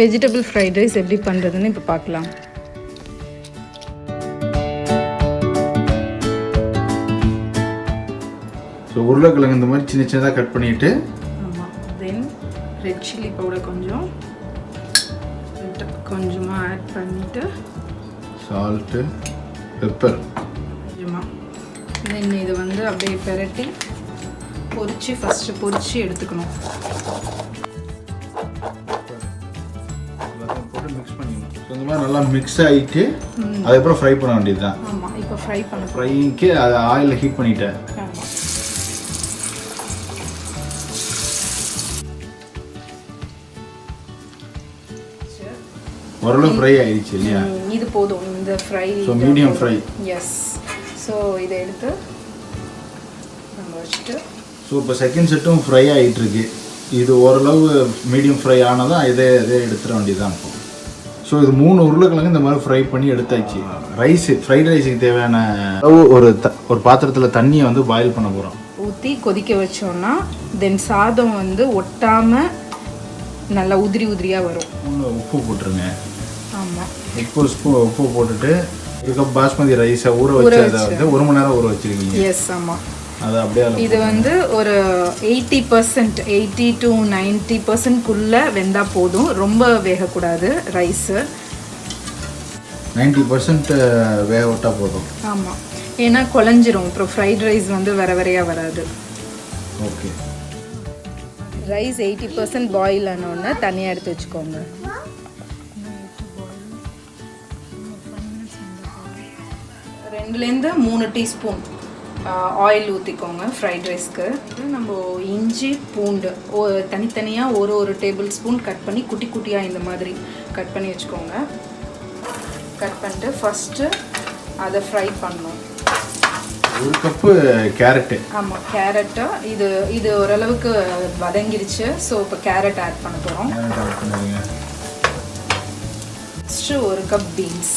Vegetable fried rice எப்படி பண்ணுறதுன்னு இப்போ பார்க்கலாம். ஸோ உருளைக்கிழங்கு இந்த மாதிரி சின்ன சின்னதாக கட் பண்ணிவிட்டு, ஆமாம், தென் ரெட் சில்லி பவுடர் கொஞ்சமாக ஆட் பண்ணிவிட்டு, சால்ட்டு, பெப்பர் கொஞ்சமாக, தென் இது வந்து அப்படியே பெரட்டி ஃபஸ்ட்டு பொரிச்சு எடுத்துக்கணும். மிக்ஸ் பண்ணிக்கணும். ஸோ இந்த மாதிரி நல்லா மிக்ஸ் ஆகிட்டு அதுக்கப்புறம் ஃப்ரை பண்ண வேண்டியது தான். ஆமாம், இப்போ ஃப்ரைக்கு அதை ஆயிலில் ஹீட் பண்ணிட்டேன். ஓரளவு ஃப்ரை ஆயிடுச்சு இல்லையா? இது போதும் இந்த fry. So medium fry. Yes. So இதை எடுத்து நம்ம வச்சுட்டு, ஸோ இப்போ செகண்ட் செட்டும் ஃப்ரை ஆகிட்டு இருக்கு. இது ஓரளவு மீடியம் ஃப்ரை ஆனதான் இதே எடுத்துட வேண்டியதுதான். இப்போ ஸோ இது 3 உருளைக்கிழங்கு இந்த மாதிரி ஃப்ரை பண்ணி எடுத்தாச்சு. ஃப்ரைட் ரைஸுக்கு தேவையான அளவு ஒரு பாத்திரத்தில் தண்ணியை வந்து பாயில் பண்ண போகிறோம். ஊற்றி கொதிக்க வச்சோன்னா தென் சாதம் வந்து ஒட்டாமல் நல்லா உதிரியாக வரும். உப்பு போட்டுருங்க. ஆமாம், உப்பு போட்டுட்டு ஒரு கப் பாஸ்மதி ரைஸை ஊற வச்சு அதை வந்து 1 மணி நேரம் ஊற வச்சுருக்கீங்க. எஸ், ஆமாம். அது அப்படியே இது வந்து ஒரு 80 to 90% வெந்தால் போதும். ரொம்ப வேகக்கூடாது ரைஸு. 90% வேக விட்டால் போதும். ஆமாம், ஏன்னா குழஞ்சிரும். அப்புறம் ஃப்ரைட் ரைஸ் வந்து வரையாக வராது. ஓகே. ரைஸ் 80% பாயில் ஆனோடனே தனியாக எடுத்து வச்சுக்கோங்க. 2 to 3 டீஸ்பூன் ஆயில் ஊற்றிக்கோங்க ஃப்ரைட் ரைஸ்க்கு. நம்ம இஞ்சி பூண்டு தனித்தனியாக ஒரு டேபிள் ஸ்பூன் கட் பண்ணி குட்டி குட்டியாக இந்த மாதிரி கட் பண்ணி வச்சுக்கோங்க. கட் பண்ணிட்டு ஃபஸ்ட்டு அதை ஃப்ரை பண்ணணும். 1 கப்பு கேரட்டு. ஆமாம், கேரட்டு இது ஓரளவுக்கு வதங்கிருச்சு. ஸோ இப்போ கேரட் ஆட் பண்ண போகிறோம். ஃபஸ்ட்டு 1 கப் பீன்ஸ்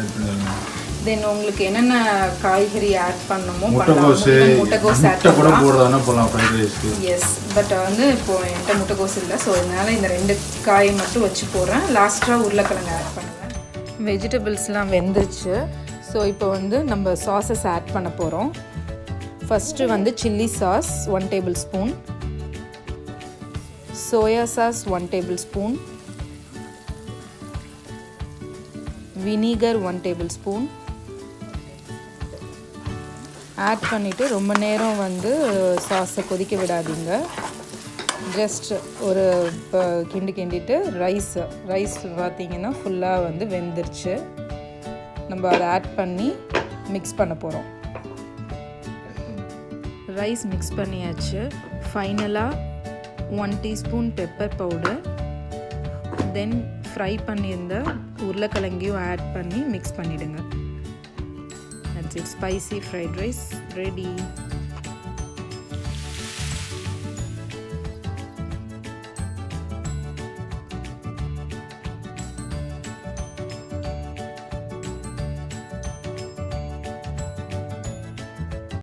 ஆட் பண்ணுங்க. தென் உங்களுக்கு என்னென்ன காய்கறி ஆட் பண்ணணுமோ முட்டைகோஸ் ஆட் பண்ணலாம் ஃப்ரைட் ரைஸ்க்கு. எஸ், பட் வந்து இப்போ என்கிட்ட முட்டைகோஸ் இல்லை. ஸோ அதனால் இந்த 2 காய் மட்டும் வச்சு போடுறேன். லாஸ்ட்டாக உருளைக்கிழங்கு ஆட் பண்ணுவேன். வெஜிடபிள்ஸ்லாம் வெந்துருச்சு. ஸோ இப்போ வந்து நம்ம சாஸஸ் ஆட் பண்ண போகிறோம். ஃபஸ்ட்டு வந்து chilli sauce 1 tablespoon, soya sauce 1 tablespoon, vinegar 1 tablespoon add பண்ணிவிட்டு ரொம்ப நேரம் வந்து சாஸை கொதிக்க விடாதீங்க. ஜஸ்ட் ஒரு கிண்டிட்டு ரைஸ் பார்த்திங்கன்னா ஃபுல்லாக வந்து வெந்துருச்சு. நம்ம அதை ஆட் பண்ணி மிக்ஸ் பண்ண போகிறோம். ரைஸ் மிக்ஸ் பண்ணியாச்சு. ஃபைனலாக 1 டீஸ்பூன் பெப்பர் பவுடர், தென் ஃப்ரை பண்ணியிருந்த உருளைக்கிழங்கையும் ஆட் பண்ணி மிக்ஸ் பண்ணிவிடுங்க. That's it. Spicy fried rice ready.